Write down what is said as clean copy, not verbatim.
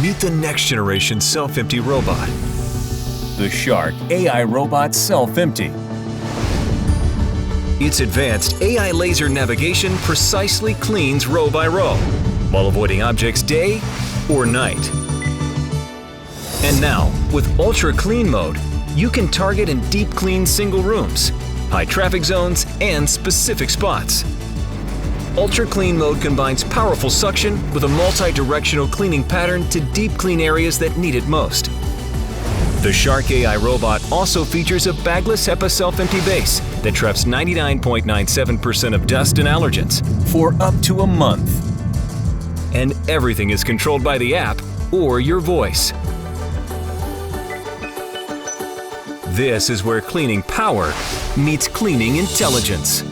Meet the next generation self-empty robot. The Shark AI Robot Self-Empty. Its advanced AI laser navigation precisely cleans row by row, while avoiding objects day or night. And now, with Ultra Clean Mode, you can target and deep clean single rooms, high traffic zones, and specific spots. Ultra Clean Mode combines powerful suction with a multi-directional cleaning pattern to deep clean areas that need it most. The Shark AI robot also features a bagless HEPA self-empty base that traps 99.97% of dust and allergens for up to a month. And everything is controlled by the app or your voice. This is where cleaning power meets cleaning intelligence.